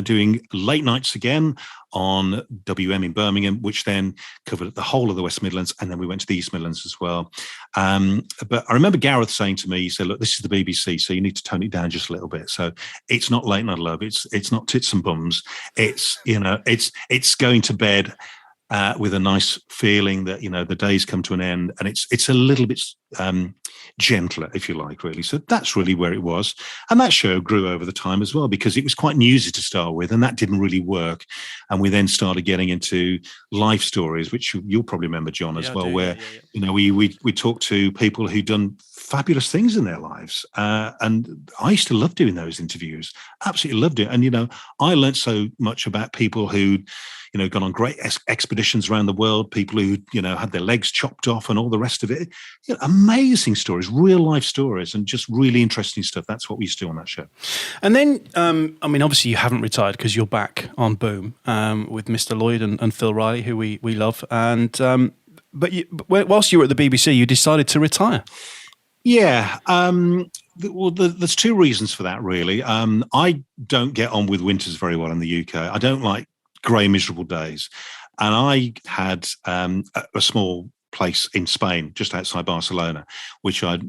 doing late nights again on WM in Birmingham, which then covered the whole of the West Midlands, and then we went to the East Midlands as well. But I remember Gareth saying to me, he said, "Look, this is the BBC, so you need to tone it down just a little bit. So it's not Late Night Love, it's not tits and bums. It's it's going to bed with a nice feeling that the days come to an end, and it's a little bit gentler, if you like, really." So that's really where it was, and that show grew over the time as well, because it was quite newsy to start with, and that didn't really work. And we then started getting into life stories, which you'll probably remember, John, as well, where we talked to people who'd done fabulous things in their lives, and I used to love doing those interviews. Absolutely loved it. And I learned so much about people who'd gone on great expeditions around the world, people who, had their legs chopped off and all the rest of it. Amazing stories, real life stories, and just really interesting stuff. That's what we used to do on that show. And then, obviously you haven't retired because you're back on Boom with Mr. Lloyd and Phil Riley, who we love. And but whilst you were at the BBC, you decided to retire. Yeah. There's two reasons for that, really. I don't get on with winters very well in the UK. I don't like grey, miserable days. And I had a small place in Spain, just outside Barcelona, which I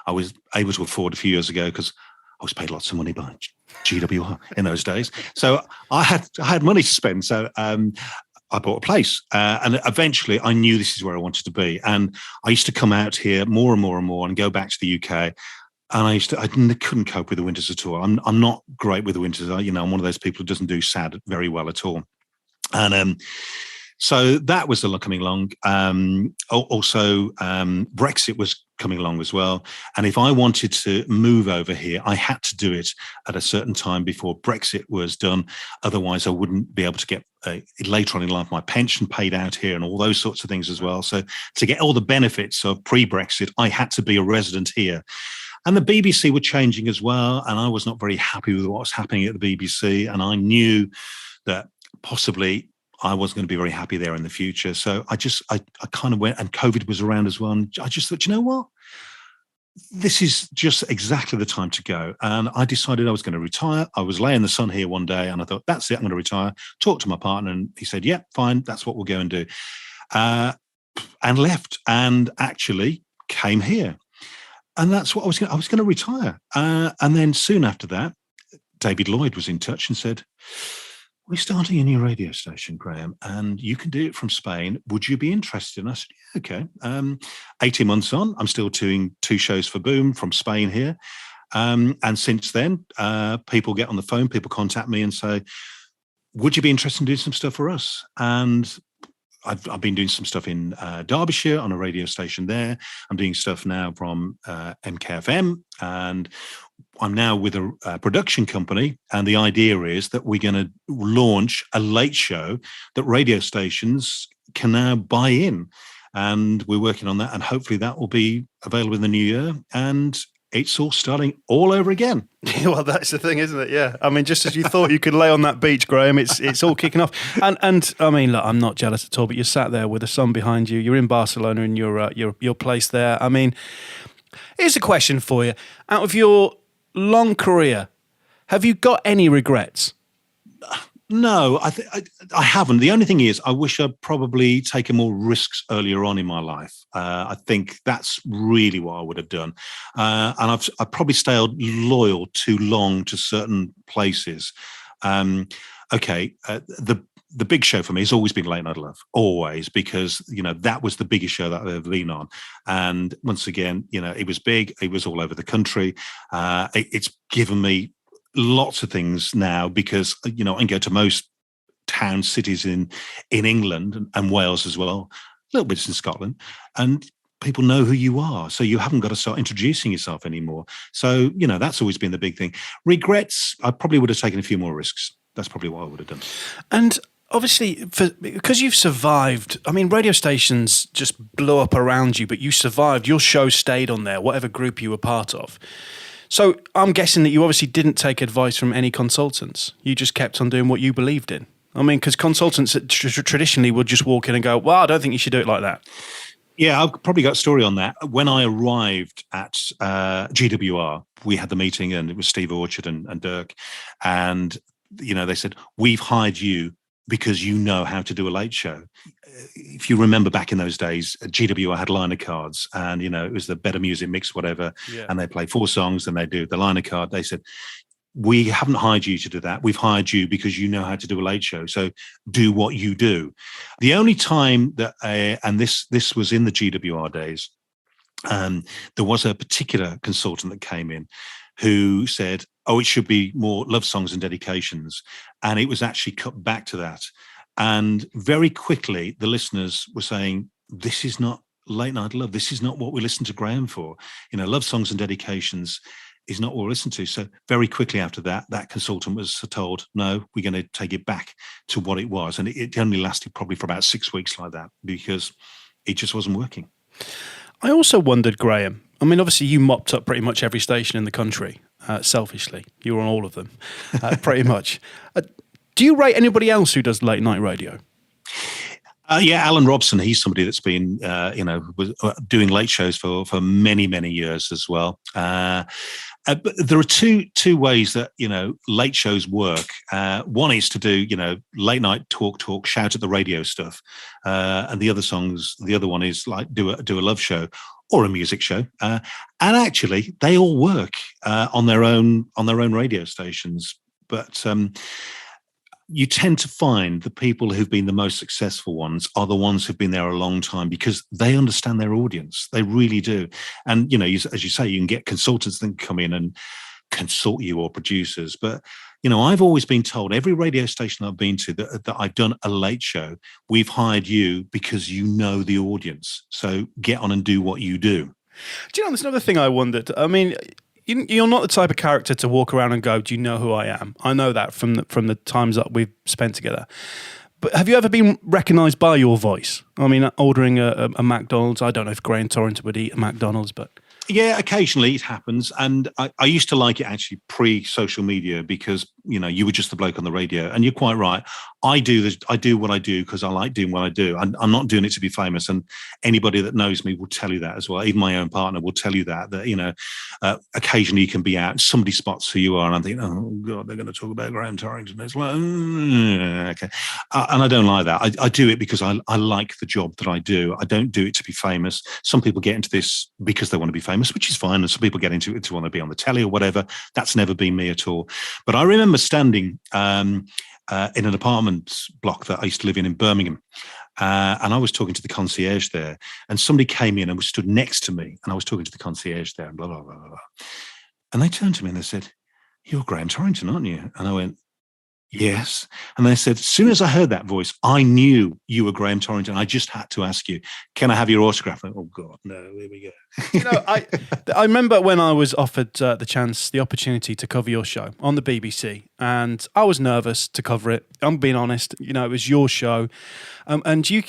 was able to afford a few years ago because I was paid lots of money by GWR in those days. So I had money to spend. So I bought a place, and eventually I knew this is where I wanted to be. And I used to come out here more and more and more and go back to the UK. And I couldn't cope with the winters at all. I'm not great with the winters. I'm one of those people who doesn't do sad very well at all. And so that was coming along. Also, Brexit was coming along as well. And if I wanted to move over here, I had to do it at a certain time before Brexit was done. Otherwise, I wouldn't be able to get later on in life my pension paid out here and all those sorts of things as well. So to get all the benefits of pre-Brexit, I had to be a resident here. And the BBC were changing as well, and I was not very happy with what was happening at the BBC, and I knew that possibly I wasn't going to be very happy there in the future. So I kind of went, and COVID was around as well, and I just thought, you know what? This is just exactly the time to go. And I decided I was going to retire. I was laying in the sun here one day, and I thought, that's it, I'm going to retire. Talked to my partner, and he said, yeah, fine, that's what we'll go and do. And left, and actually came here. And that's what I was going to retire. And then soon after that, David Lloyd was in touch and said, "We're starting a new radio station, Graham, and you can do it from Spain. Would you be interested?" And I said, "Yeah, okay." 18 months on, I'm still doing 2 shows for Boom from Spain here. And since then, people get on the phone, people contact me and say, "Would you be interested in doing some stuff for us?" And I've been doing some stuff in Derbyshire on a radio station there. I'm doing stuff now from MKFM, and I'm now with a production company. And the idea is that we're going to launch a late show that radio stations can now buy in. And we're working on that, and hopefully that will be available in the new year. And it's all starting all over again. Well, that's the thing, isn't it? Yeah. I mean, just as you thought you could lay on that beach, Graham, it's all kicking off. And I mean, look, I'm not jealous at all, but you're sat there with the sun behind you. You're in Barcelona in your place there. I mean, here's a question for you. Out of your long career, have you got any regrets? No, I haven't. The only thing is, I wish I'd probably taken more risks earlier on in my life. I think that's really what I would have done. And I've probably stayed loyal too long to certain places. The big show for me has always been Late Night Love, always, because, that was the biggest show that I've ever been on. And once again, it was big. It was all over the country. It's given me lots of things now because, I can go to most towns, cities in England and Wales as well, little bits in Scotland, and people know who you are. So you haven't got to start introducing yourself anymore. So, that's always been the big thing. Regrets, I probably would have taken a few more risks. That's probably what I would have done. And obviously, because you've survived, I mean, radio stations just blew up around you, but you survived. Your show stayed on there, whatever group you were part of. So I'm guessing that you obviously didn't take advice from any consultants. You just kept on doing what you believed in. I mean, because consultants traditionally would just walk in and go, well, I don't think you should do it like that. Yeah, I've probably got a story on that. When I arrived at GWR, we had the meeting, and it was Steve Orchard and Dirk. And, they said, we've hired you because you know how to do a late show. If you remember back in those days, GWR had liner cards, and, it was the Better Music Mix, whatever. Yeah. And they play 4 songs and they do the liner card. They said, we haven't hired you to do that. We've hired you because you know how to do a late show. So do what you do. The only time that, and this was in the GWR days, there was a particular consultant that came in who said, it should be more love songs and dedications. And it was actually cut back to that. And very quickly, the listeners were saying, this is not Late Night Love. This is not what we listen to Graham for. Love songs and dedications is not what we listen to. So very quickly after that, that consultant was told, no, we're going to take it back to what it was. And it only lasted probably for about 6 weeks like that, because it just wasn't working. I also wondered, Graham, I mean, obviously you mopped up pretty much every station in the country, selfishly. You were on all of them, pretty much. Do you rate anybody else who does late night radio? Yeah, Alan Robson. He's somebody that's been, was doing late shows for many, many years as well. But there are two ways that, late shows work. One is to do, late night talk, shout at the radio stuff. And the other one is like do a love show or a music show. And actually they all work on their own radio stations. But you tend to find the people who've been the most successful ones are the ones who've been there a long time, because they understand their audience. They really do. And, as you say, you can get consultants that can come in and consult you, or producers. But, I've always been told, every radio station I've been to that I've done a late show, we've hired you because you know the audience. So get on and do what you do. Do you know, there's another thing I wondered. I mean, you're not the type of character to walk around and go, do you know who I am? I know that from the times that we've spent together. But have you ever been recognised by your voice? I mean, ordering a McDonald's, I don't know if Graham Torrington would eat a McDonald's, but... Yeah, occasionally it happens. And I used to like it actually pre-social media, because, you were just the bloke on the radio. And you're quite right. I do what I do because I like doing what I do. I'm not doing it to be famous. And anybody that knows me will tell you that as well. Even my own partner will tell you that occasionally you can be out and somebody spots who you are. And I'm thinking, oh, God, they're going to talk about Graham Torrington. It's like, okay. And I don't like that. I do it because I like the job that I do. I don't do it to be famous. Some people get into this because they want to be famous, which is fine. And some people get into it to want to be on the telly or whatever. That's never been me at all. But I remember standing in an apartment block that I used to live in Birmingham. And I was talking to the concierge there, and somebody came in and was stood next to me, and I was talking to the concierge there, and blah, blah, blah, blah, blah. And they turned to me and they said, "You're Graham Torrington, aren't you?" And I went, Yes. And they said, as soon as I heard that voice, I knew you were Graham Torrington. I just had to ask you, can I have your autograph? Oh, God, no, here we go. I remember when I was offered the opportunity to cover your show on the BBC, and I was nervous to cover it. I'm being honest. It was your show, and you.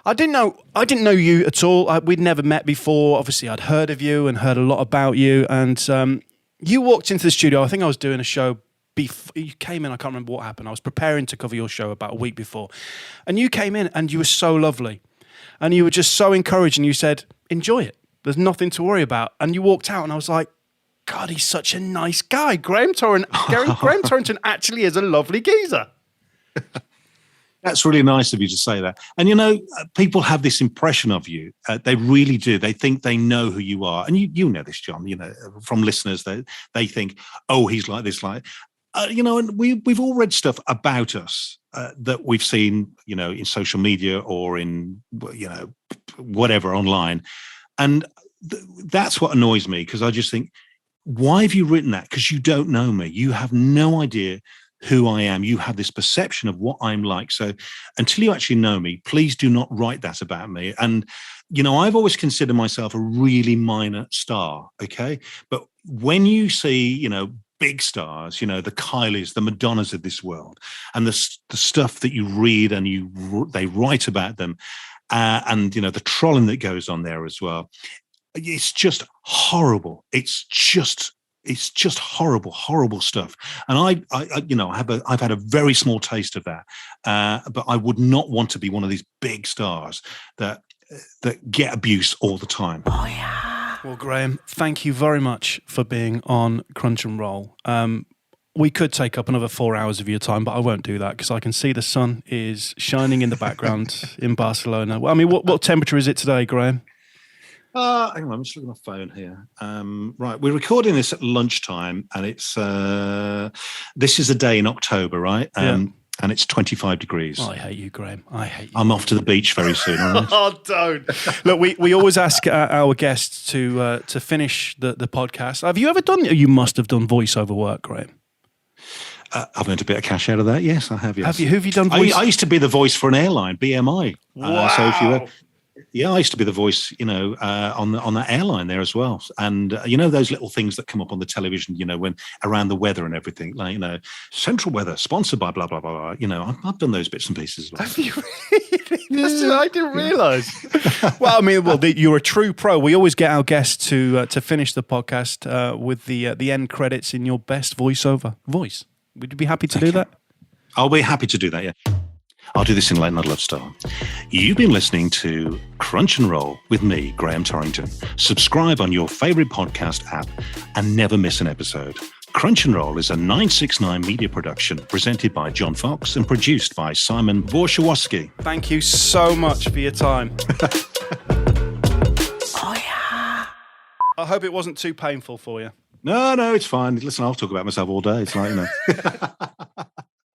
I didn't know you at all. We'd never met before. Obviously, I'd heard of you and heard a lot about you. And you walked into the studio. I think I was doing a show. You came in, I can't remember what happened. I was preparing to cover your show about a week before. And you came in and you were so lovely. And you were just so encouraging. You said, enjoy it. There's nothing to worry about. And you walked out and I was like, God, he's such a nice guy. Graham Torrington actually is a lovely geezer. That's really nice of you to say that. And, people have this impression of you. They really do. They think they know who you are. And you know this, John, from listeners, they think, oh, he's like this, and we've all read stuff about us that we've seen, in social media or in, whatever online. And that's what annoys me, because I just think, why have you written that? Because you don't know me. You have no idea who I am. You have this perception of what I'm like. So until you actually know me, please do not write that about me. And, I've always considered myself a really minor star. Okay. But when you see, big stars, the Kylies, the Madonnas of this world, and the stuff that you read and they write about them, and, the trolling that goes on there as well, it's just horrible. It's just horrible stuff. And I've had a very small taste of that. But I would not want to be one of these big stars that get abuse all the time. Oh yeah. Well, Graham, thank you very much for being on Crunch and Roll. We could take up another 4 hours of your time, but I won't do that because I can see the sun is shining in the background in Barcelona. Well, I mean, what temperature is it today, Graham? Hang on, I'm just looking at my phone here. Right, we're recording this at lunchtime, and it's this is a day in October, right? And it's 25 degrees. Oh, I hate you, Graham. I hate you. I'm off to the beach very soon. All right? Oh, don't. Look, we always ask our guests to finish the podcast. Have you ever done? You must have done voiceover work, Graham. I've earned a bit of cash out of that. Yes, I have. Yes. Have you? Who have you done? I used to be the voice for an airline, BMI. Wow. So if you I used to be the voice, on that airline there as well. And those little things that come up on the television, when around the weather and everything, like central weather sponsored by blah blah blah. I've done those bits and pieces. Have you really? I didn't realise. Well, I mean, you're a true pro. We always get our guests to finish the podcast with the end credits in your best voiceover voice. Would you be happy to do that? I'll be happy to do that. Yeah. I'll do this in Late Night Love Style. You've been listening to Crunch and Roll with me, Graham Torrington. Subscribe on your favourite podcast app and never miss an episode. Crunch and Roll is a 969 media production presented by John Fox and produced by Simon Borshawski. Thank you so much for your time. Oh, yeah. I hope it wasn't too painful for you. No, it's fine. Listen, I'll talk about myself all day. It's like,